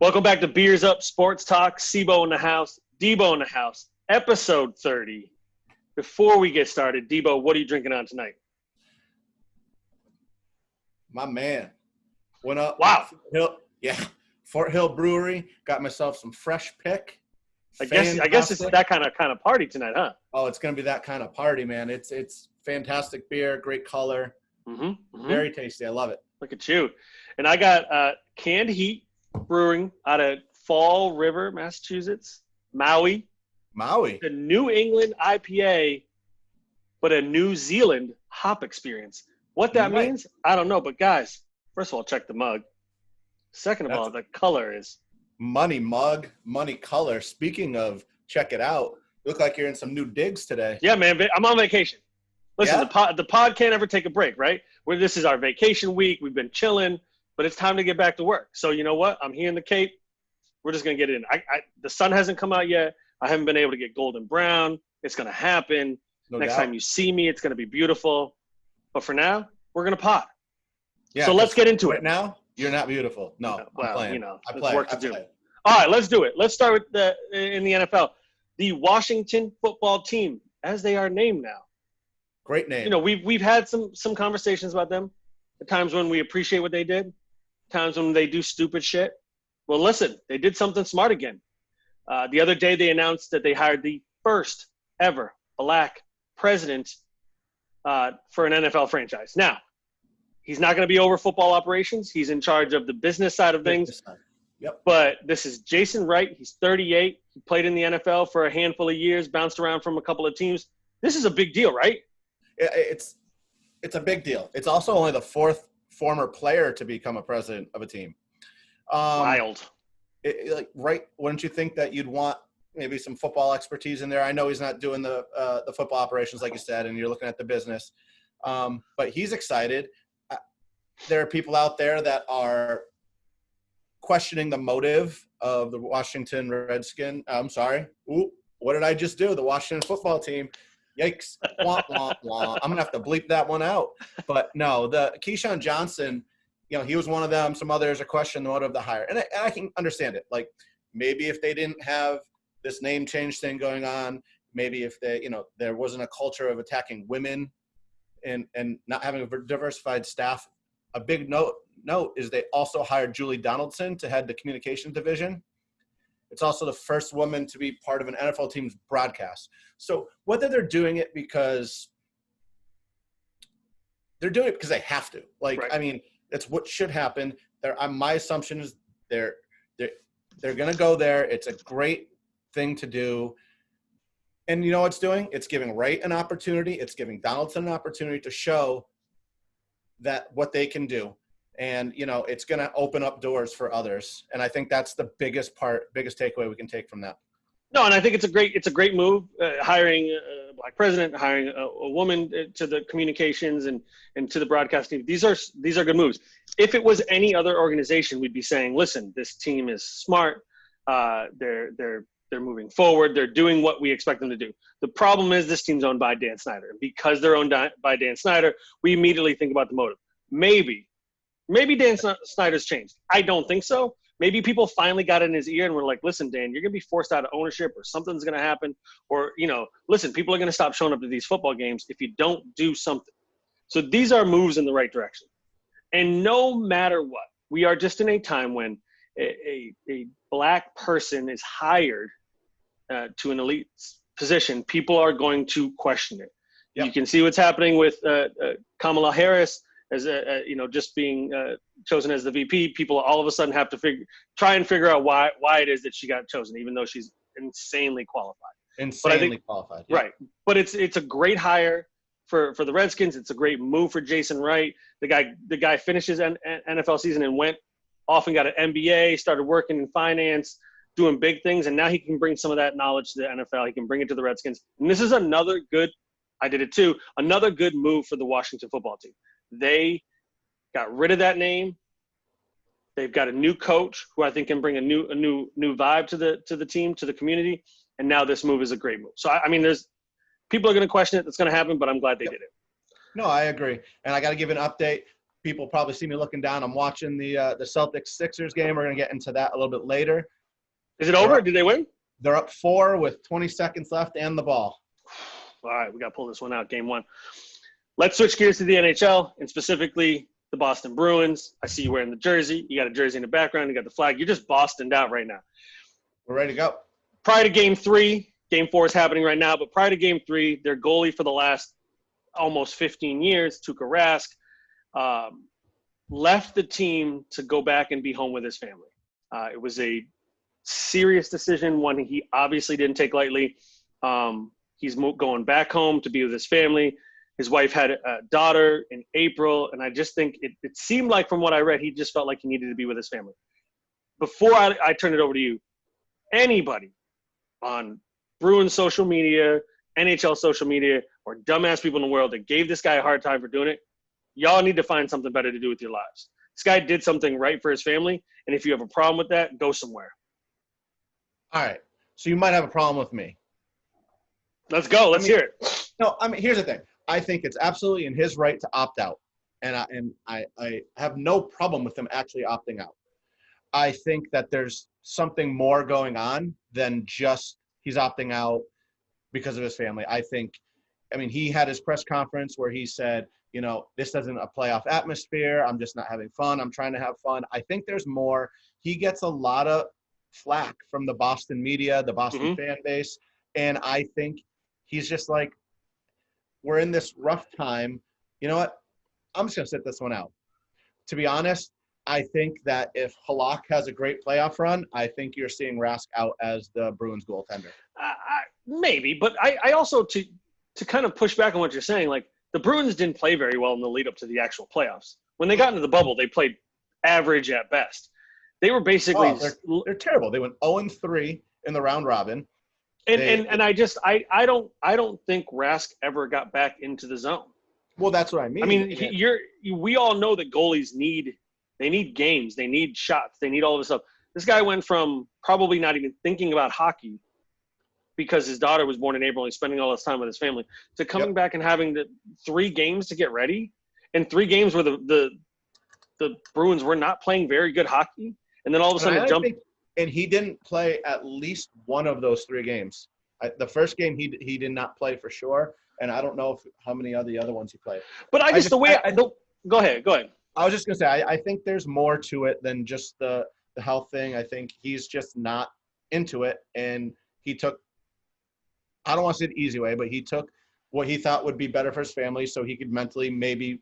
Welcome back to Beers Up Sports Talk. Sibo in the house, Debo in the house, episode 30. Before we get started, Debo, what are you drinking on tonight? My man. Went up. Wow. Fort Hill Brewery. Got myself some fresh pick. I guess it's that kind of party tonight, huh? Oh, it's going to be that kind of party, man. It's fantastic beer, great color. Very tasty. I love it. Look at you. And I got Canned Heat Brewing out of Fall River, Massachusetts, Maui. The New England IPA, but a New Zealand hop experience. What that means, I don't know. But guys, first of all, check the mug. Second of all, the color is money mug, money color. Speaking of check it out, you look like you're in some new digs today. Yeah, man. I'm on vacation. Listen, the pod can't ever take a break, right? This is our vacation week. We've been chilling, but it's time to get back to work. So you know what? I'm here in the Cape. We're just gonna get it in. The sun hasn't come out yet. I haven't been able to get golden brown. It's gonna happen. Next time you see me, it's gonna be beautiful. But for now, we're gonna pod. Yeah. So let's get into it. Now, you're not beautiful. No, I'm playing. There's work to do. All right, let's do it. Let's start with in the NFL. The Washington football team, as they are named now. Great name. You know, we've had some conversations about them. The times when we appreciate what they did, times when they do stupid shit. Well, listen, they did something smart again. The other day, they announced that they hired the first ever black president for an NFL franchise. Now, he's not going to be over football operations. He's in charge of the business side of things. Yep. But this is Jason Wright. He's 38. He played in the NFL for a handful of years, bounced around from a couple of teams. This is a big deal, right? It's a big deal. It's also only the fourth former player to become a president of a team. Wild. Right? Wouldn't you think that you'd want maybe some football expertise in there? I know he's not doing the football operations like you said, and you're looking at the business. But he's excited. There are people out there that are questioning the motive of the Washington Redskins. I'm sorry. Ooh, what did I just do? The Washington football team. Yikes. Wah, wah, wah. I'm going to have to bleep that one out. But no, the Keyshawn Johnson, he was one of them. Some others are questioning the motive of the hire. And I can understand it. Like, maybe if they didn't have this name change thing going on, maybe if they, there wasn't a culture of attacking women and not having a diversified staff. A big note is they also hired Julie Donaldson to head the communications division. It's also the first woman to be part of an NFL team's broadcast. So whether they're doing it because they have to. Right. I mean, that's what should happen. My assumption is they're going to go there. It's a great thing to do. And you know what it's doing? It's giving Wright an opportunity. It's giving Donaldson an opportunity to show that what they can do. And, it's going to open up doors for others. And I think that's the biggest takeaway we can take from that. No, and I think it's a great move, hiring a black president, hiring a woman to the communications and to the broadcasting. These are good moves. If it was any other organization, we'd be saying, listen, this team is smart. They're moving forward. They're doing what we expect them to do. The problem is this team's owned by Dan Snyder. And because they're owned by Dan Snyder, we immediately think about the motive. Maybe Dan Snyder's changed. I don't think so. Maybe people finally got in his ear and were like, listen, Dan, you're going to be forced out of ownership or something's going to happen. Or, listen, people are going to stop showing up to these football games if you don't do something. So these are moves in the right direction. And no matter what, we are just in a time when a black person is hired to an elite position. People are going to question it. Yep. You can see what's happening with Kamala Harris. As just being chosen as the VP, people all of a sudden have to try and figure out why it is that she got chosen, even though she's insanely qualified. Qualified, yeah. Right? But it's a great hire for the Redskins. It's a great move for Jason Wright. The guy finished his NFL season and went off and got an MBA, started working in finance, doing big things, and now he can bring some of that knowledge to the NFL. He can bring it to the Redskins, and this is another good move for the Washington football team. They got rid of that name. They've got a new coach who I think can bring a new vibe to the team, to the community. And now this move is a great move. So I mean, there's people are going to question it. That's going to happen, but I'm glad they did it. No, I agree. And I got to give an update. people probably see me looking down. I'm watching the Celtics-Sixers game. We're going to get into that a little bit later. Is it over? Did they win? They're up 4 with 20 seconds left and the ball. All right, we got to pull this one out, game 1. Let's switch gears to the NHL, and specifically the Boston Bruins. I see you wearing the jersey. You got a jersey in the background. You got the flag. You're just Bostoned out right now. We're ready to go. Prior to game 3, game 4 is happening right now, but prior to game 3, their goalie for the last almost 15 years, Tuuka Rask, left the team to go back and be home with his family. It was a serious decision, one he obviously didn't take lightly. He's going back home to be with his family. His wife had a daughter in April, and I just think it seemed like, from what I read, he just felt like he needed to be with his family. Before I turn it over to you, anybody on Bruins social media, NHL social media, or dumbass people in the world that gave this guy a hard time for doing it, y'all need to find something better to do with your lives. This guy did something right for his family, and if you have a problem with that, go somewhere. All right. So you might have a problem with me. Let's go. Let's hear it. No, here's the thing. I think it's absolutely in his right to opt out, and I have no problem with him actually opting out. I think that there's something more going on than just he's opting out because of his family. He had his press conference where he said, this isn't a playoff atmosphere. I'm just not having fun. I'm trying to have fun. I think there's more. He gets a lot of flack from the Boston media, the Boston fan base, and I think he's just like, we're in this rough time. You know what? I'm just going to sit this one out. To be honest, I think that if Halak has a great playoff run, I think you're seeing Rask out as the Bruins goaltender. Maybe, but I also, to kind of push back on what you're saying, like, the Bruins didn't play very well in the lead up to the actual playoffs. When they got into the bubble, they played average at best. They were basically they're terrible. They went 0-3 in the round robin. And I don't think Rask ever got back into the zone. Well, that's what I mean. We all know that goalies need games, they need shots, they need all this stuff. This guy went from probably not even thinking about hockey because his daughter was born in April and he's spending all this time with his family, to coming back and having 3 games to get ready, and 3 games where the Bruins were not playing very good hockey, and then all of a sudden and he didn't play at least one of those 3 games. The first game he did not play for sure, and I don't know how many of the other ones he played. But go ahead. I was just gonna say I think there's more to it than just the health thing. I think he's just not into it, and he took, I don't want to say the easy way, but he took what he thought would be better for his family so he could mentally maybe,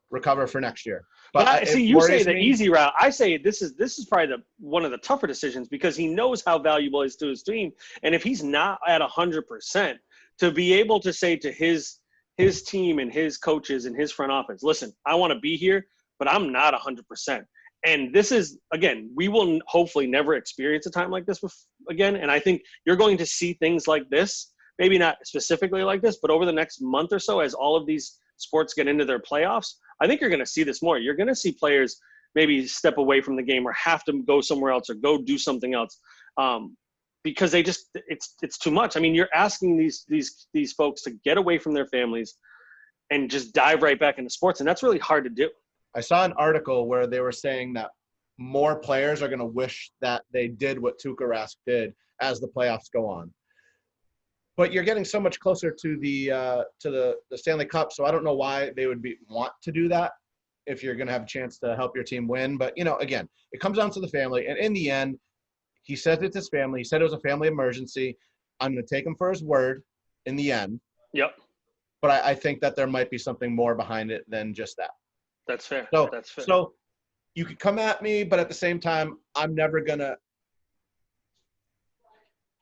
recover for next year. But you say the easy route. I say this is probably one of the tougher decisions, because he knows how valuable he is to his team. And if he's not at 100%, to be able to say to his team and his coaches and his front office, listen, I want to be here, but I'm not 100%. And this is, again, we will hopefully never experience a time like this again. And I think you're going to see things like this, maybe not specifically like this, but over the next month or so, as all of these sports get into their playoffs, I think you're going to see this more. You're going to see players maybe step away from the game or have to go somewhere else or go do something else, because it's too much. I mean, you're asking these folks to get away from their families and just dive right back into sports, and that's really hard to do. I saw an article where they were saying that more players are going to wish that they did what Tuuka Rask did as the playoffs go on. But you're getting so much closer to the Stanley Cup, so I don't know why they would want to do that if you're going to have a chance to help your team win. But, again, it comes down to the family. And in the end, he said it's his family. He said it was a family emergency. I'm going to take him for his word in the end. Yep. But I think that there might be something more behind it than just that. That's fair. That's fair. So you could come at me, but at the same time, I'm never going to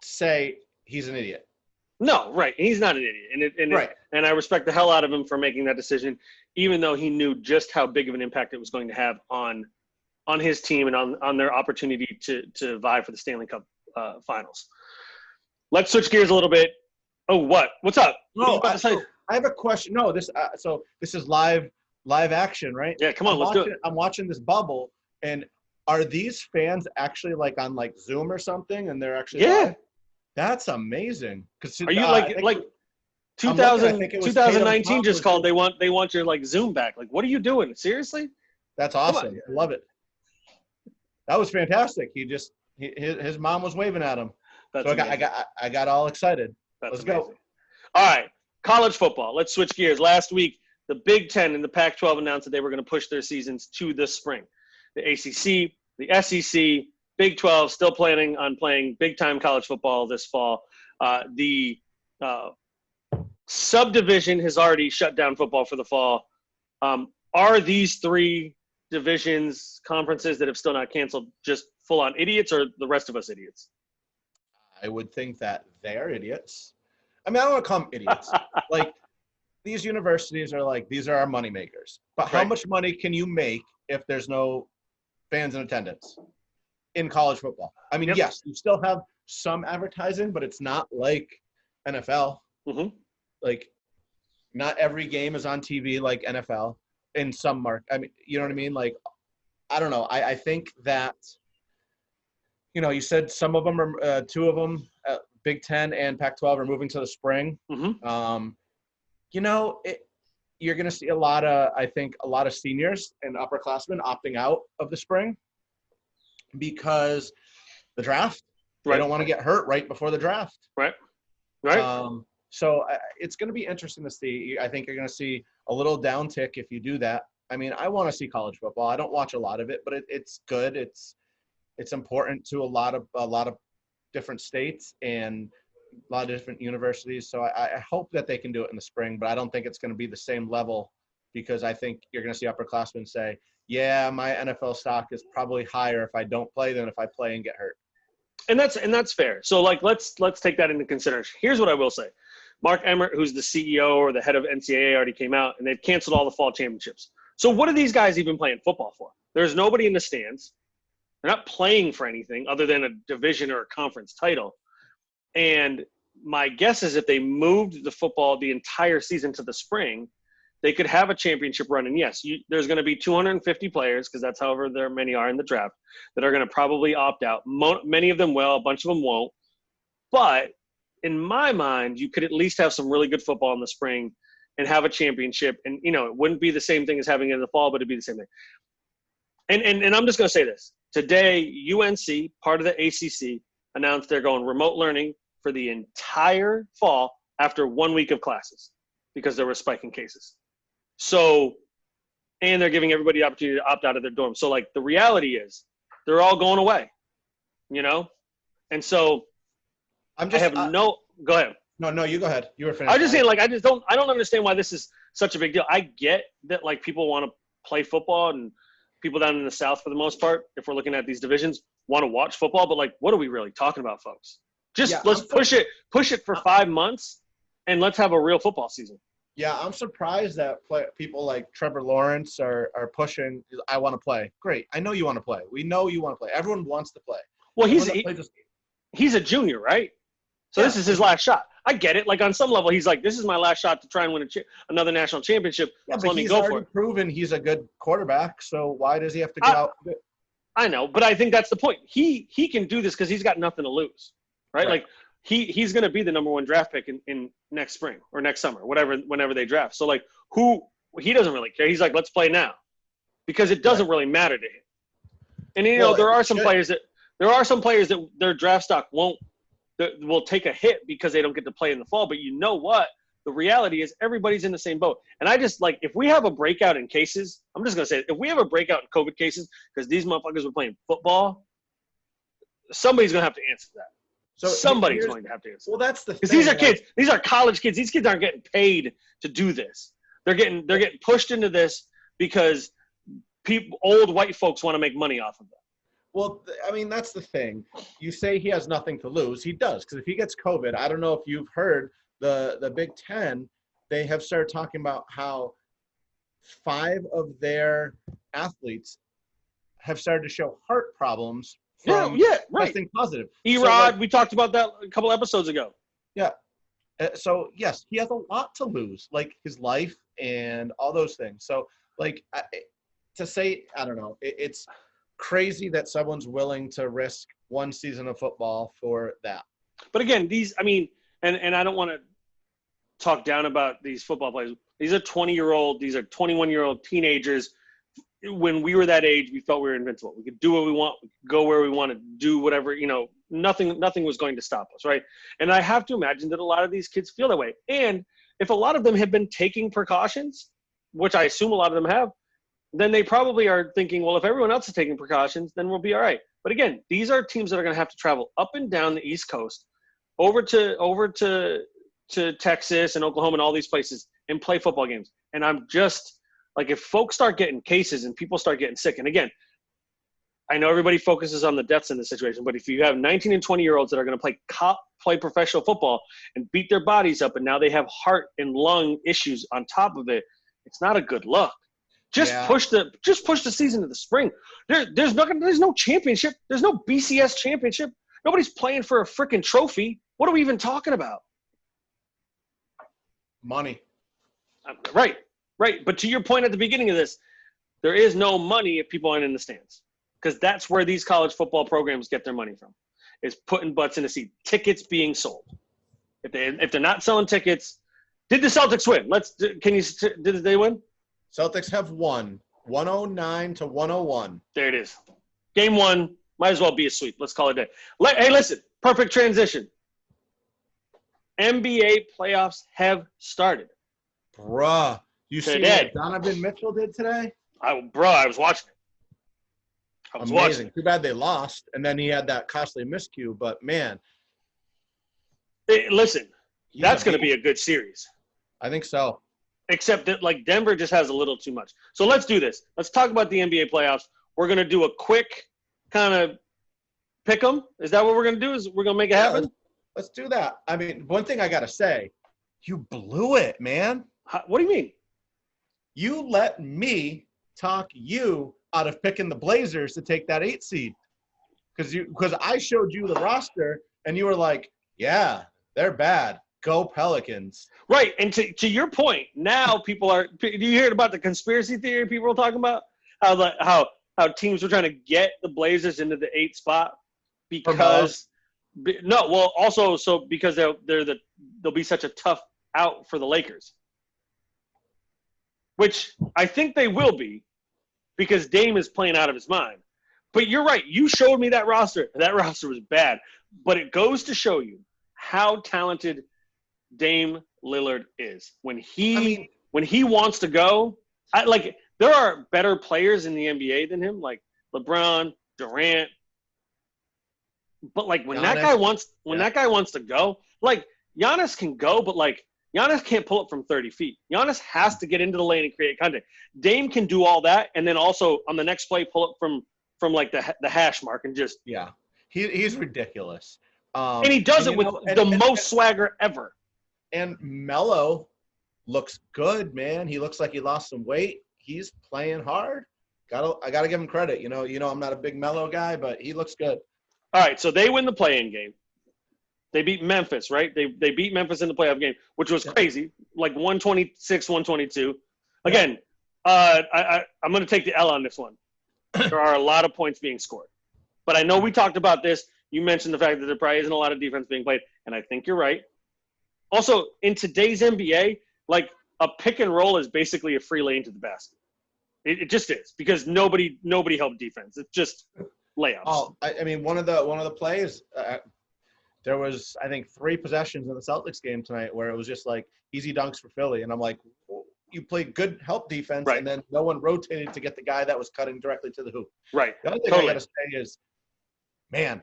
say he's an idiot. No, right. He's not an idiot. And I respect the hell out of him for making that decision, even though he knew just how big of an impact it was going to have on his team and on their opportunity to vie for the Stanley Cup finals. Let's switch gears a little bit. Oh, what? What's up? No, I have a question. No, this is live action, right? Yeah, come on, let's do it. I'm watching this bubble, and are these fans actually on Zoom or something, and they're actually live? That's amazing. Are you I'm looking, I 2000, think it was Tatum 2019 Tom just was called. doing- They want your like Zoom back. Like, what are you doing? Seriously? That's Come awesome. on. I love it. That was fantastic. His mom was waving at him. That's So amazing. I got all excited. That's Let's amazing. go. All right, college football. Let's switch gears. Last week, the Big Ten and the Pac-12 announced that they were going to push their seasons to this spring. The ACC, the SEC, Big 12 still planning on playing big-time college football this fall. The subdivision has already shut down football for the fall. Are these three divisions, conferences that have still not canceled, just full-on idiots, or the rest of us idiots? I would think that they're idiots. I mean, I don't want to call them idiots. Like, these universities are like, these are our money makers. But how Right. much money can you make if there's no fans in attendance in college football? I mean, Yep. yes, you still have some advertising, but it's not like NFL. Mm-hmm. Like, not every game is on TV like NFL in some I mean, you know what I mean? Like, I don't know. I think that, you know, you said some of them are, two of them, Big Ten and Pac-12 are moving to the spring. Mm-hmm. You know, you're going to see I think a lot of seniors and upperclassmen opting out of the spring because the draft. They Right. don't want to get hurt right before the draft. Right. So it's going to be interesting to see. I think you're going to see a little downtick if you do that. I mean, I want to see college football. I don't watch a lot of it, but it's good. It's important to a lot of different states and a lot of different universities. So I hope that they can do it in the spring, but I don't think it's going to be the same level because I think you're going to see upperclassmen say, yeah, my NFL stock is probably higher if I don't play than if I play and get hurt. And that's fair. So like let's take that into consideration. Here's what I will say. Mark Emmert, who's the CEO or the head of NCAA, already came out and they've canceled all the fall championships. So what are these guys even playing football for? There's nobody in the stands. They're not playing for anything other than a division or a conference title. And my guess is if they moved the football the entire season to the spring, they could have a championship run. And yes, there's going to be 250 players, because that's however there many are in the draft, that are going to probably opt out. Many of them will, a bunch of them won't. But in my mind, you could at least have some really good football in the spring and have a championship. And, you know, it wouldn't be the same thing as having it in the fall, but it'd be the same thing. And I'm just going to say this. Today, UNC, part of the ACC, announced they're going remote learning for the entire fall after 1 week of classes because there were spiking cases. So, and they're giving everybody the opportunity to opt out of their dorm. So, like, the reality is they're all going away, you know? And so go ahead. No, you go ahead. You were finished. I was just saying, like, I don't understand why this is such a big deal. I get that, like, people want to play football and people down in the South, for the most part, if we're looking at these divisions, want to watch football. But, like, what are we really talking about, folks? Let's push it for 5 months and let's have a real football season. Yeah, I'm surprised that people like Trevor Lawrence are pushing, I want to play. Great. I know you want to play. We know you want to play. Everyone wants to play. Well, he's a junior, right? So This is his last shot. I get it. Like, on some level, he's like, this is my last shot to try and win another national championship. Yeah, so but let me he's go already for it. proven he's a good quarterback, so why does he have to go out? I know, but I think that's the point. He can do this because he's got nothing to lose, right? Like, he's going to be the number one draft pick in next spring or next summer, whenever they draft. So, like, he doesn't really care. He's like, let's play now, because it doesn't really matter to him. And, you know, there are some players that their draft stock will take a hit because they don't get to play in the fall. But you know what? The reality is everybody's in the same boat. And I just, like, if we have a breakout in cases, I'm just going to say, if we have a breakout in COVID cases because these motherfuckers were playing football, somebody's going to have to answer that. So somebody's going to have to answer. Well, that's the thing. Because these are kids. These are college kids. These kids aren't getting paid to do this. They're getting pushed into this because old white folks want to make money off of them. Well, I mean, that's the thing. You say he has nothing to lose. He does, because if he gets COVID, I don't know if you've heard the Big Ten, they have started talking about how 5 of their athletes have started to show heart problems from testing positive. Erod, we talked about that a couple episodes ago. Yeah. So, yes, he has a lot to lose, like his life and all those things. So, like, to say, I don't know, it's crazy that someone's willing to risk one season of football for that. But again, and I don't want to talk down about these football players. These are 20-year-old, these are 21-year-old teenagers. When we were that age, we felt we were invincible. We could do what we want, we could go where we want to do whatever, nothing was going to stop us, right? And I have to imagine that a lot of these kids feel that way. And if a lot of them have been taking precautions, which I assume a lot of them have, then they probably are thinking, well, if everyone else is taking precautions, then we'll be all right. But again, these are teams that are going to have to travel up and down the East Coast, over to Texas and Oklahoma and all these places and play football games. And I'm just like, if folks start getting cases and people start getting sick, and again, I know everybody focuses on the deaths in this situation, but if you have 19 and 20-year-olds that are going to play professional football and beat their bodies up, and now they have heart and lung issues on top of it, it's not a good look. Just push the season to the spring. There's no championship. There's no BCS championship. Nobody's playing for a freaking trophy. What are we even talking about? Money. Right. But to your point at the beginning of this, there is no money if people aren't in the stands, because that's where these college football programs get their money from, is putting butts in a seat. Tickets being sold. If they're not selling tickets, did the Celtics win? Did they win? Celtics have won 109-101. There it is. Game 1 might as well be a sweep. Let's call it a day. Hey, listen, perfect transition. NBA playoffs have started. Bruh, you see what Donovan Mitchell did today? I was watching it. Amazing. Too bad they lost, and then he had that costly miscue, but man. Listen, that's going to be a good series. I think so. Except that, like, Denver just has a little too much. So let's do this. Let's talk about the NBA playoffs. We're going to do a quick kind of pick 'em. Is that what we're going to do? Is we're going to make it happen? Let's do that. I mean, one thing I got to say, you blew it, man. What do you mean? You let me talk you out of picking the Blazers to take that 8 seed. Because I showed you the roster, and you were like, yeah, they're bad. Go Pelicans. Right. And to your point, now people are – do you hear about the conspiracy theory people were talking about? How teams were trying to get the Blazers into the 8th spot because – no, well, also so because they'll be such a tough out for the Lakers, which I think they will be because Dame is playing out of his mind. But you're right. You showed me that roster. That roster was bad. But it goes to show you how talented – Dame Lillard is. When he wants to go, there are better players in the NBA than him, like LeBron, Durant. But like when Giannis, that guy wants to go, like Giannis can go, but like Giannis can't pull up from 30 feet. Giannis has to get into the lane and create contact. Dame can do all that, and then also on the next play pull up from like the hash mark and just he's ridiculous. And he does it with the most swagger ever. And Melo looks good, man. He looks like he lost some weight. He's playing hard. I gotta give him credit. You know, I'm not a big Melo guy, but he looks good. All right, so they win the play-in game. They beat Memphis, right? They beat Memphis in the playoff game, which was crazy, like 126-122. Again, I'm going to take the L on this one. There are a lot of points being scored. But I know we talked about this. You mentioned the fact that there probably isn't a lot of defense being played, and I think you're right. Also, in today's NBA, like a pick and roll is basically a free lane to the basket. It just is because nobody helped defense. It's just layups. Oh, I mean, one of the plays, there was I think 3 possessions in the Celtics game tonight where it was just like easy dunks for Philly, and I'm like, you played good help defense, right. And then no one rotated to get the guy that was cutting directly to the hoop. Right. The other thing I got to say is, man,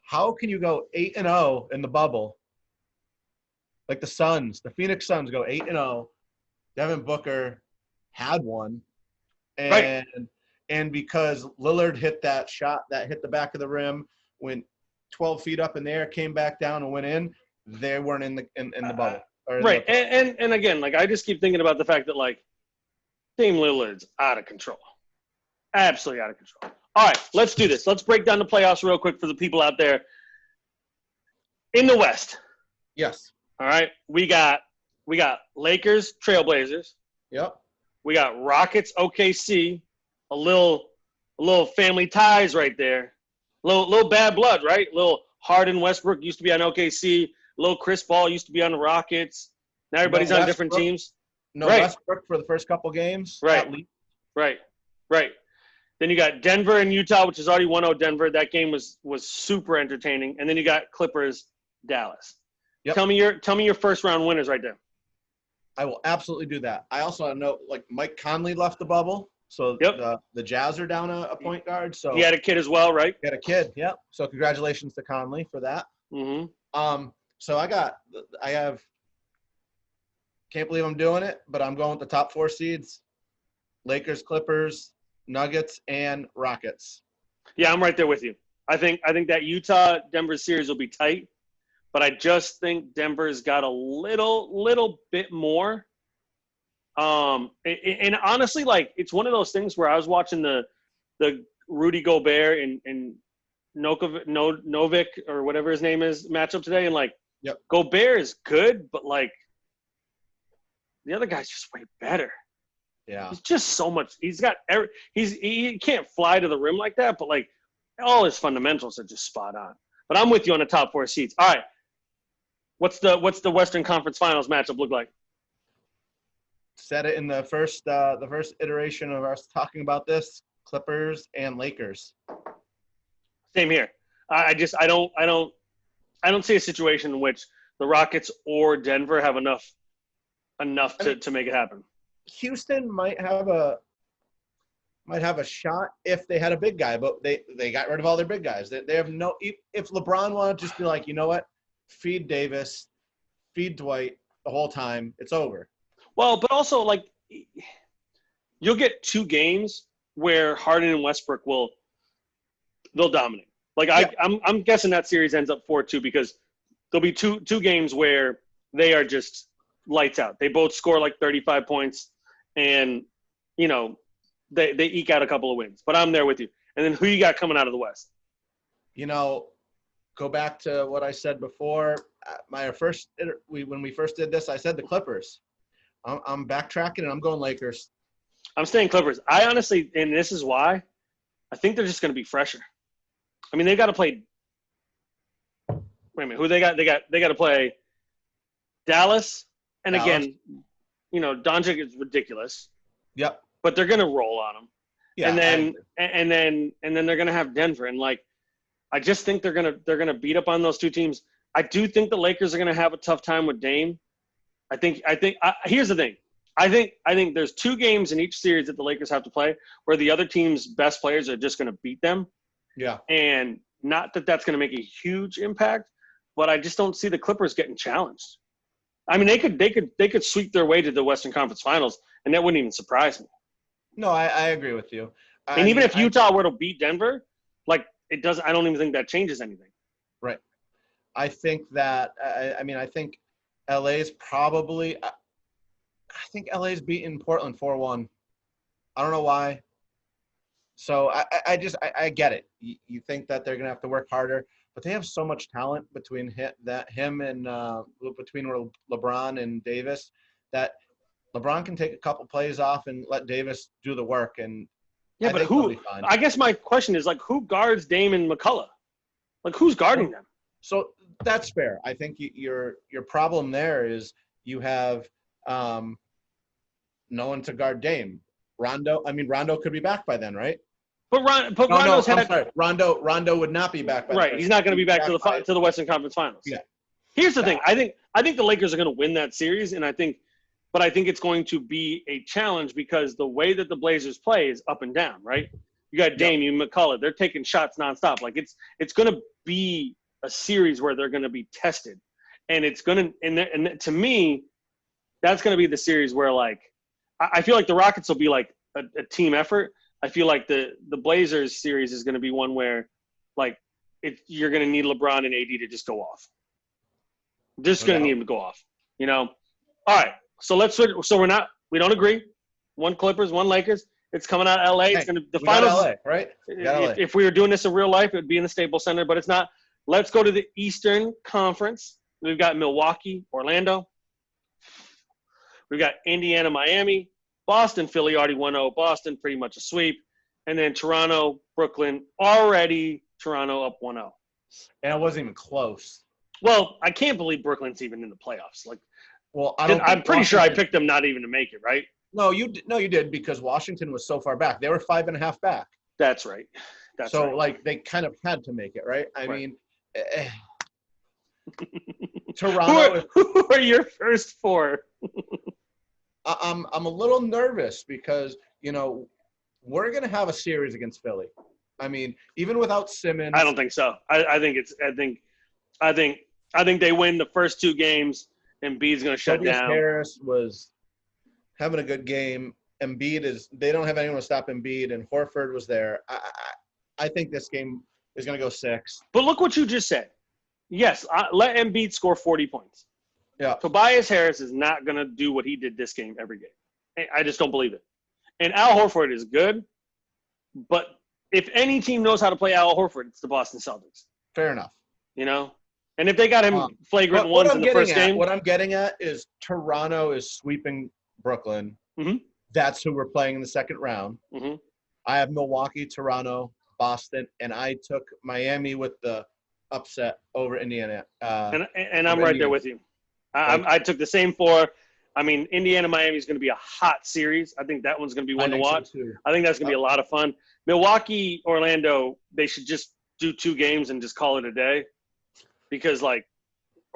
how can you go 8-0 in the bubble? Like the Phoenix Suns go 8-0. Devin Booker had one. And because Lillard hit that shot that hit the back of the rim, went 12 feet up in the air, came back down and went in, they weren't in the bubble. Right. And again, like I just keep thinking about the fact that like Dame Lillard's out of control. Absolutely out of control. All right, let's do this. Let's break down the playoffs real quick for the people out there. In the West. Yes. All right, we got Lakers, Trailblazers. Yep. We got Rockets, OKC. A little family ties right there. Little bad blood, right? Little Harden, Westbrook used to be on OKC. Little Chris Paul used to be on the Rockets. Now everybody's on different teams. No Westbrook for the first couple games. Right. At least. Right. Then you got Denver and Utah, which is already 1-0 Denver. That game was super entertaining. And then you got Clippers, Dallas. Yep. Tell me your first round winners right there. I will absolutely do that. I also know like Mike Conley left the bubble. So the Jazz are down a point guard. So he had a kid as well, right? He had a kid, yep. So congratulations to Conley for that. Mm-hmm. So I have can't believe I'm doing it, but I'm going with the top 4 seeds. Lakers, Clippers, Nuggets, and Rockets. Yeah, I'm right there with you. I think that Utah-Denver series will be tight, but I just think Denver's got a little bit more. And honestly, like it's one of those things where I was watching the Rudy Gobert and Novik or whatever his name is matchup today, and like Gobert is good, but like the other guy's just way better. Yeah, he's just so much. He can't fly to the rim like that, but like all his fundamentals are just spot on. But I'm with you on the top 4 seeds. All right, what's the Western Conference Finals matchup look like? Said it in the first iteration of us talking about this: Clippers and Lakers. Same here. I don't see a situation in which the Rockets or Denver have enough to make it happen. Houston might have a shot if they had a big guy, but they got rid of all their big guys. They have no. If LeBron wanted to just be like, you know what, feed Davis, feed Dwight the whole time, it's over. Well, but also like you'll get 2 games where Harden and Westbrook they'll dominate. Like I'm guessing that series ends up 4-2 because there'll be two games where they are just lights out. They both score like 35 points, and they eke out a couple of wins. But I'm there with you. And then who you got coming out of the West? Go back to what I said before. When we first did this, I said the Clippers. I'm backtracking and I'm going Lakers. I'm staying Clippers. I honestly, and this is why, I think they're just going to be fresher. I mean, they got to play. Wait a minute, who they got? They got to play Dallas, and again, Doncic is ridiculous. Yep. But they're going to roll on them. Yeah. And then they're going to have Denver, and like, I just think they're going to beat up on those 2 teams. I do think the Lakers are going to have a tough time with Dame. Here's the thing. I think there's 2 games in each series that the Lakers have to play where the other team's best players are just going to beat them. Yeah. And not that that's going to make a huge impact, but I just don't see the Clippers getting challenged. I mean, they could sweep their way to the Western Conference Finals, and that wouldn't even surprise me. No, I agree with you. Even if Utah were to beat Denver, like it doesn't. I don't even think that changes anything. Right. I think that. I think LA's probably – I think LA's beaten Portland 4-1. I don't know why. So I get it. You think that they're going to have to work harder, but they have so much talent between him and between LeBron and Davis that LeBron can take a couple plays off and let Davis do the work. And yeah, but who – I guess my question is, like, who guards Dame and McCullough? Like, who's guarding them? So that's fair. I think your problem there is you have no one to guard Dame. Rondo could be back by then, right? But Rondo would not be back by then. Right, he's not going to be back to the Western Conference Finals. Yeah. Here's the thing. I think the Lakers are going to win that series, and I think it's going to be a challenge because the way that the Blazers play is up and down, right? You got Dame, you McCullough, they're taking shots nonstop. Like it's going to be a series where they're going to be tested, and it's going to and to me, that's going to be the series where like I feel like the Rockets will be like a team effort. I feel like the Blazers series is going to be one where like you're going to need LeBron and AD to just go off. Just going to need them to go off, All right, so let's switch. So we don't agree. One Clippers, one Lakers. It's coming out of LA. It's going to the finals. LA, right? If we were doing this in real life, it would be in the Staples Center, but it's not. Let's go to the Eastern Conference. We've got Milwaukee, Orlando. We've got Indiana, Miami. Boston, Philly already 1-0. Boston, pretty much a sweep. And then Toronto, Brooklyn, already Toronto up 1-0. And it wasn't even close. Well, I can't believe Brooklyn's even in the playoffs. Like, Well, I don't. I'm pretty sure I picked them not even to make it, right? No, you did because Washington was so far back. They were 5.5 back. That's right. That's so right. like they kind of had to make it, right? I Right. mean, Toronto. Who are your first four? I'm a little nervous because we're gonna have a series against Philly. I mean, even without Simmons. I don't think so. I think they win the first two games. Embiid's going to shut Tobias down. Harris was having a good game. They don't have anyone to stop Embiid, and Horford was there. I think this game is going to go 6. But look what you just said. Yes, let Embiid score 40 points. Yeah. Tobias Harris is not going to do what he did this game every game. I just don't believe it. And Al Horford is good, but if any team knows how to play Al Horford, it's the Boston Celtics. Fair enough. And if they got him flagrant ones in the first game. What I'm getting at is Toronto is sweeping Brooklyn. Mm-hmm. That's who we're playing in the second round. Mm-hmm. I have Milwaukee, Toronto, Boston, and I took Miami with the upset over Indiana. And I'm right there with you. I took the same 4. I mean, Indiana-Miami is going to be a hot series. I think that one's going to be one to watch. So I think that's going to be a lot of fun. Milwaukee-Orlando, they should just do 2 games and just call it a day. Because,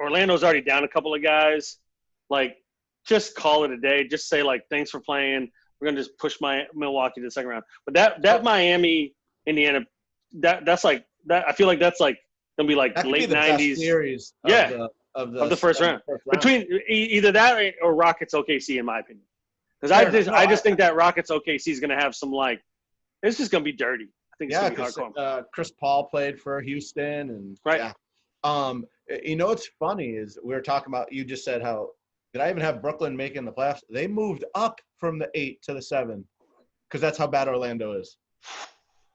Orlando's already down a couple of guys. Just call it a day. Just say, thanks for playing. We're going to just push Milwaukee to the second round. But that Miami-Indiana, that's that. I feel like that's going to be late be the 90s. Best series of the first round. Between either that or Rockets OKC, in my opinion. Because I just think that Rockets OKC is going to have some, it's just going to be dirty. I think it's going to be hardcore. Chris Paul played for Houston. And right. Yeah. What's funny is we were talking about, you just said how, did I even have Brooklyn making the playoffs? They moved up from the 8 to the 7 because that's how bad Orlando is.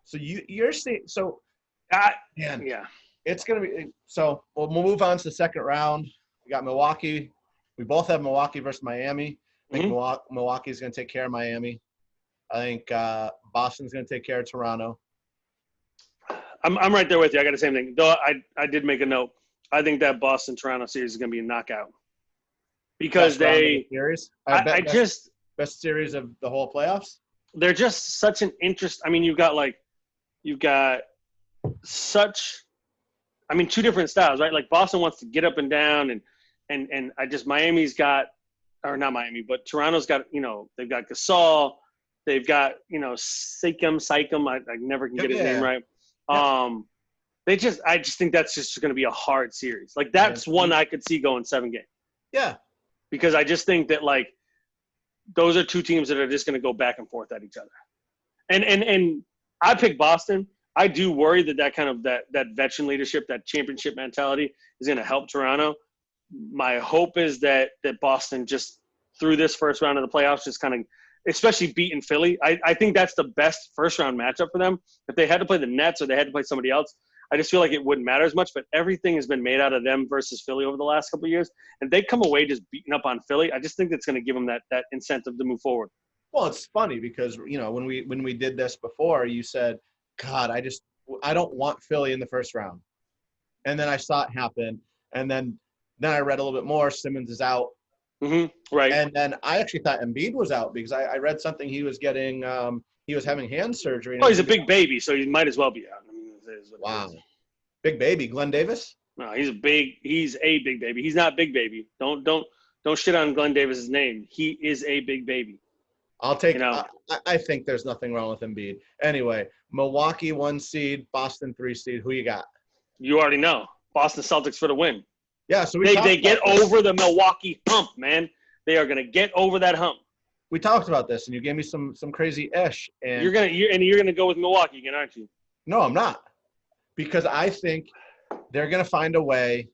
So you're seeing, yeah, it's going to be, so we'll move on to the second round. We got Milwaukee. We both have Milwaukee versus Miami. I think Milwaukee's going to take care of Miami. I think Boston's going to take care of Toronto. I'm right there with you. I got the same thing. Though I did make a note. I think that Boston-Toronto series is going to be a knockout. Because series? Best series of the whole playoffs? They're just such an interest. I mean, you've got such – I mean, 2 different styles, right? Boston wants to get up and down, and Miami's got – or not Miami, but Toronto's got, they've got Gasol. They've got, Siakam. I never can get his name right. Yeah. I just think that's just going to be a hard series. That's one I could see going 7 games. Yeah. Because I just think that those are 2 teams that are just going to go back and forth at each other. And I picked Boston. I do worry that kind of that veteran leadership, that championship mentality is going to help Toronto. My hope is that Boston just through this first round of the playoffs just kind of, especially beating Philly. I think that's the best first round matchup for them. If they had to play the Nets or they had to play somebody else, I just feel like it wouldn't matter as much, but everything has been made out of them versus Philly over the last couple of years. And they come away just beating up on Philly. I just think that's going to give them that incentive to move forward. Well, it's funny because, when we did this before, you said, God, I don't want Philly in the first round. And then I saw it happen. And then I read a little bit more. Simmons is out. Mm-hmm. Right. And then I actually thought Embiid was out because I read something he was getting he was having hand surgery. Oh, he's a big baby, so he might as well be out. I mean, wow. Big baby. Glenn Davis? No, he's a big baby. He's not big baby. Don't shit on Glenn Davis's name. He is a big baby. I'll take I think there's nothing wrong with Embiid. Anyway, Milwaukee 1 seed, Boston 3 seed. Who you got? You already know. Boston Celtics for the win. Yeah, so they get over the Milwaukee hump, man. They are going to get over that hump. We talked about this, and you gave me some crazy ish. And you're gonna go with Milwaukee again, aren't you? No, I'm not, because I think they're going to find a way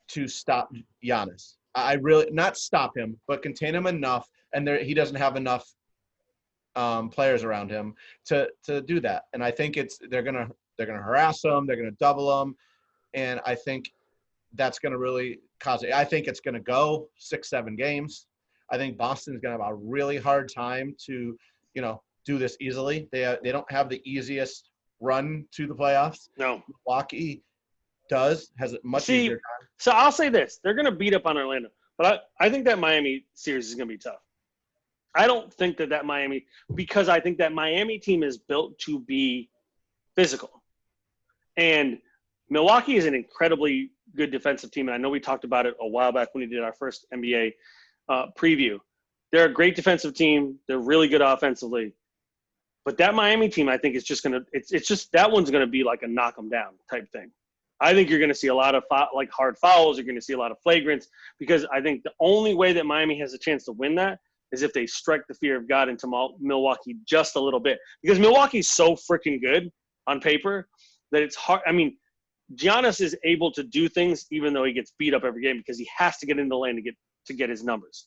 to stop Giannis. I really not stop him, but contain him enough, and he doesn't have enough players around him to do that. And I think they're gonna harass him, they're gonna double him, and I think that's gonna really cause it. I think it's gonna go 6-7 games. I think Boston's gonna have a really hard time to do this easily. They don't have the easiest run to the playoffs. No. Milwaukee, has a much easier time. So I'll say this. They're going to beat up on Orlando. But I think that Miami series is going to be tough. I don't think that Miami – because I think that Miami team is built to be physical. And Milwaukee is an incredibly good defensive team. And I know we talked about it a while back when we did our first NBA preview. They're a great defensive team. They're really good offensively. But that Miami team, I think, is just going to – it's just – that one's going to be like a knock them down type thing. I think you're going to see a lot of hard fouls. You're going to see a lot of flagrants because I think the only way that Miami has a chance to win that is if they strike the fear of God into Milwaukee just a little bit. Because Milwaukee's so freaking good on paper that it's hard. I mean, Giannis is able to do things even though he gets beat up every game because he has to get into the lane to get his numbers.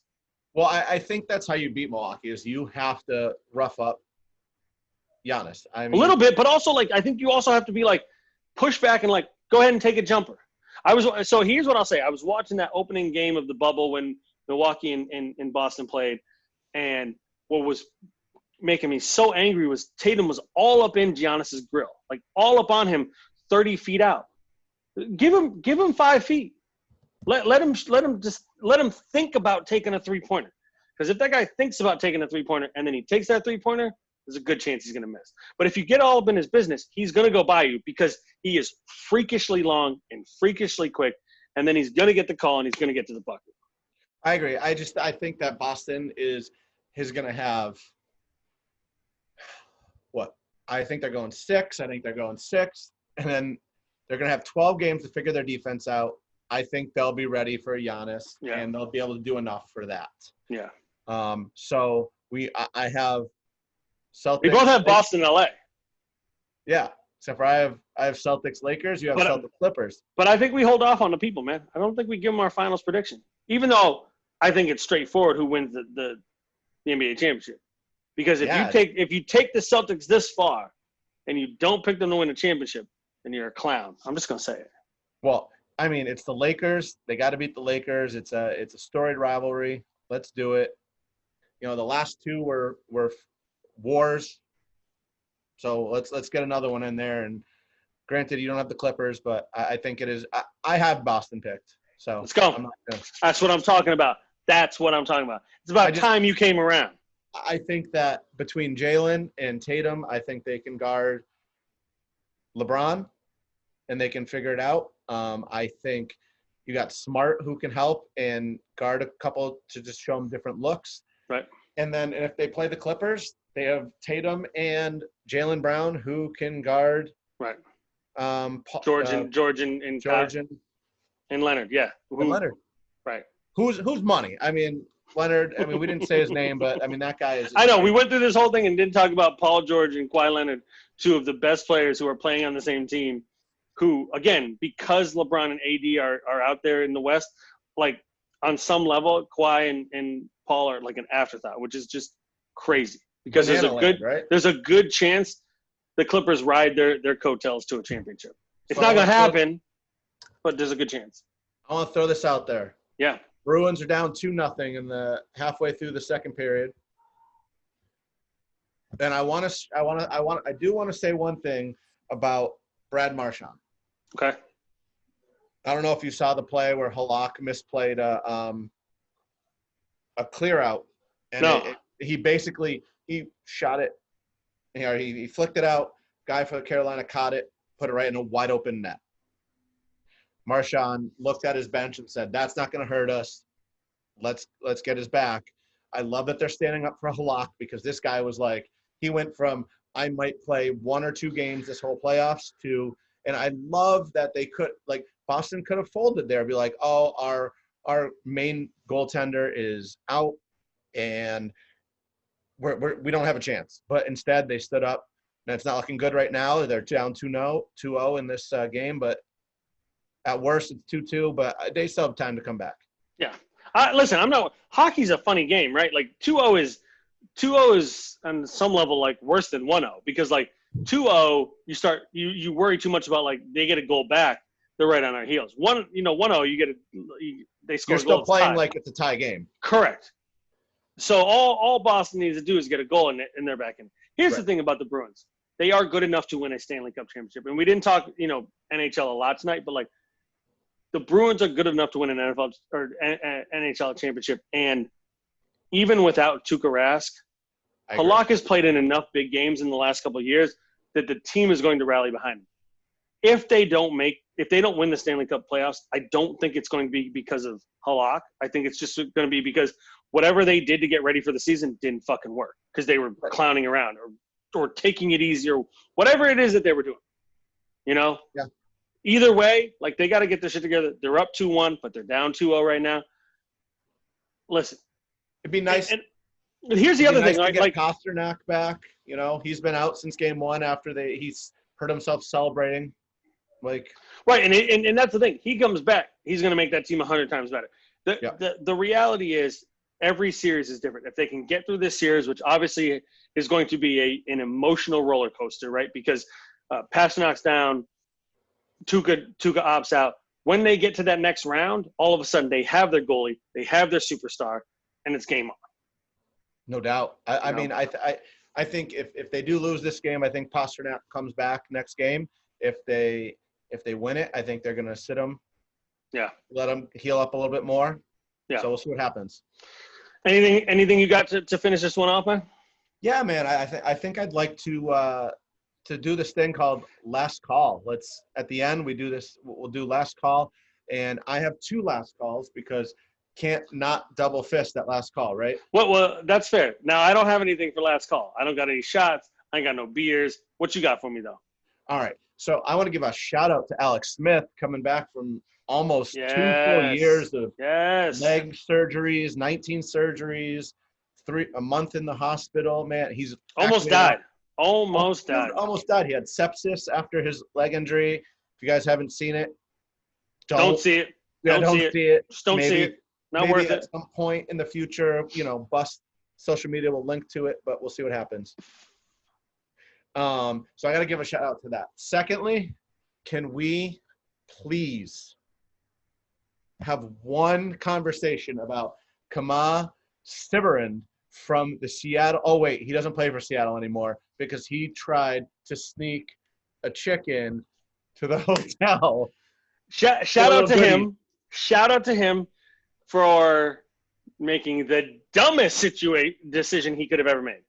Well, I think that's how you beat Milwaukee is you have to rough up Giannis. I mean, a little bit, but also I think you also have to be push back and go ahead and take a jumper. So here's what I'll say. I was watching that opening game of the bubble when Milwaukee and Boston played, and what was making me so angry was Tatum was all up in Giannis's grill, all up on him 30 feet out. Give him 5 feet. Let him think about taking a three-pointer. Because if that guy thinks about taking a three-pointer and then he takes that three-pointer, there's a good chance he's going to miss. But if you get all up in his business, he's going to go by you because he is freakishly long and freakishly quick, and then he's going to get the call and he's going to get to the bucket. I agree. I think that Boston is going to have what? I think they're going 6. I think they're going 6. And then they're going to have 12 games to figure their defense out. I think they'll be ready for Giannis, and they'll be able to do enough for that. Yeah. So I have Celtics. We both have Boston, LA. Yeah. Except for I have Celtics, Lakers. You have Celtics, Clippers. But I think we hold off on the people, man. I don't think we give them our finals prediction, even though I think it's straightforward who wins the NBA championship. Because if you take the Celtics this far and you don't pick them to win the championship, then you're a clown. I'm just gonna say it. Well, I mean, it's the Lakers. They got to beat the Lakers. It's a storied rivalry. Let's do it. The last two were wars. So let's get another one in there. And granted, you don't have the Clippers, but I think it is. I have Boston picked. So let's go. That's what I'm talking about. That's what I'm talking about. It's about time you came around. I think that between Jalen and Tatum, I think they can guard LeBron, and they can figure it out. I think you got Smart who can help and guard a couple to just show them different looks. Right. And then if they play the Clippers, they have Tatum and Jaylen Brown who can guard. Right. George and Leonard. Yeah. And Leonard. Right. Who's money? I mean, Leonard. I mean, we didn't say his name, but I mean that guy is. I know we went through this whole thing and didn't talk about Paul George and Kawhi Leonard, two of the best players who are playing on the same team. Who, again, because LeBron and AD are out there in the West, on some level, Kawhi and Paul are an afterthought, which is just crazy. Because there's a good chance the Clippers ride their coattails to a championship. It's not going to happen, but there's a good chance. I want to throw this out there. Yeah. Bruins are down 2-0 in the halfway through the second period. And I do want to say one thing about Brad Marchand. Okay. I don't know if you saw the play where Halak misplayed a clear out. And no. He shot it. He flicked it out. Guy for Carolina caught it, put it right in a wide open net. Marchand looked at his bench and said, "That's not going to hurt us. Let's get his back." I love that they're standing up for Halak because this guy was he went from I might play 1 or 2 games this whole playoffs to, and I love that they could Boston could have folded there, be like, oh, our main goaltender is out and we don't have a chance. But instead they stood up, and it's not looking good right now. They're down 2-0 in this game, but at worst it's 2-2, but they still have time to come back. Yeah. Listen, hockey's a funny game, right? 2-0 is on some level worse than 1-0 because 2-0 you worry too much about they get a goal back, they're right on our heels. 1-0 they score. You're still playing like it's a tie game. Correct. So all Boston needs to do is get a goal and they're back in. Here's the thing about the Bruins. they are good enough to win a Stanley Cup championship. And we didn't talk, NHL a lot tonight, but like the Bruins are good enough to win an NFL or NHL championship. And even without Tuuka Rask, Halak has played in enough big games in the last couple of years that the team is going to rally behind him. If they don't win the Stanley Cup playoffs, I don't think it's going to be because of Halak. I think it's just going to be because whatever they did to get ready for the season didn't fucking work because they were clowning around or taking it easy or whatever it is that they were doing. Yeah. Either way, like they got to get their shit together. They're up 2-1, but they're down 2-0 right now. Listen, it'd be nice. And here's the other thing, to get Pasternak back. He's been out since game 1 after he's hurt himself celebrating. Right, and that's the thing. He comes back, he's going to make that team 100 times better. The reality is every series is different. If they can get through this series, which obviously is going to be an emotional roller coaster, right? Because Pasternak's down, Tuuka opts out. When they get to that next round, all of a sudden they have their goalie, they have their superstar, and it's game on. No doubt. I mean, I think if they do lose this game, I think Pasternak comes back next game. If they win it, I think they're going to sit him. Yeah. Let him heal up a little bit more. Yeah. So we'll see what happens. Anything you got to finish this one off, man? Yeah, man. I think I'd like to do this thing called last call. At the end we'll do last call, and I have 2 last calls because can't not double fist that last call, right? Well, that's fair. Now I don't have anything for last call. I don't got any shots. I ain't got no beers. What you got for me though? All right. So I want to give a shout out to Alex Smith coming back from almost 2 full years of leg surgeries, 19 surgeries, a month in the hospital. Man, he's almost died. Almost died. He had sepsis after his leg injury. If you guys haven't seen it, don't see it. Yeah, don't see it. Just don't see it. Not worth it. At some point in the future, social media will link to it, but we'll see what happens. So I got to give a shout out to that. Secondly, can we please have one conversation about Kama Sivarin from the Seattle? Oh, wait, he doesn't play for Seattle anymore because he tried to sneak a chicken to the hotel. Shout out to him. Shout out to him for making the dumbest decision he could have ever made.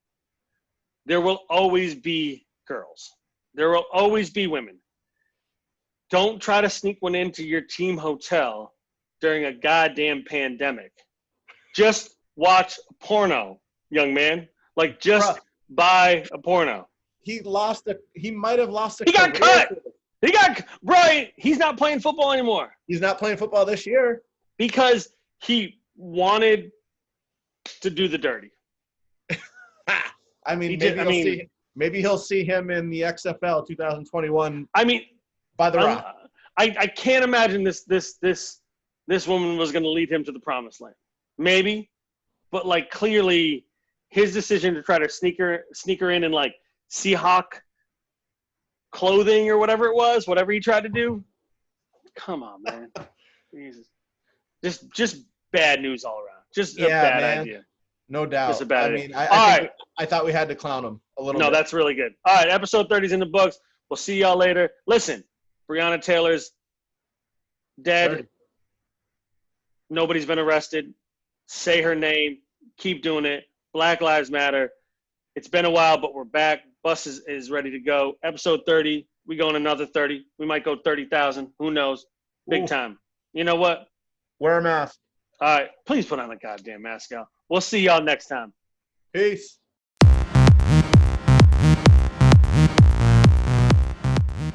There will always be girls. There will always be women. Don't try to sneak one into your team hotel during a goddamn pandemic. Just watch porno, young man. Just buy a porno. He might have lost a He got cut. He's not playing football anymore. He's not playing football this year. Because he wanted to do the dirty. I mean, maybe he'll see him in the XFL 2021. I mean, by the Rock. I can't imagine this woman was going to lead him to the promised land. Maybe, but clearly, his decision to try to sneak her in Seahawk clothing or whatever he tried to do. Come on, man. Jesus. Just bad news all around. Just a bad idea. No doubt. Just a bad idea. I thought we had to clown him a little bit. No, that's really good. All right, episode 30 is in the books. We'll see y'all later. Listen, Breonna Taylor's dead. 30. Nobody's been arrested. Say her name. Keep doing it. Black Lives Matter. It's been a while, but we're back. Bus is ready to go. Episode 30. We going another 30. We might go 30,000. Who knows? Big time. You know what? Wear a mask. All right. Please put on a goddamn mask, y'all. We'll see y'all next time. Peace.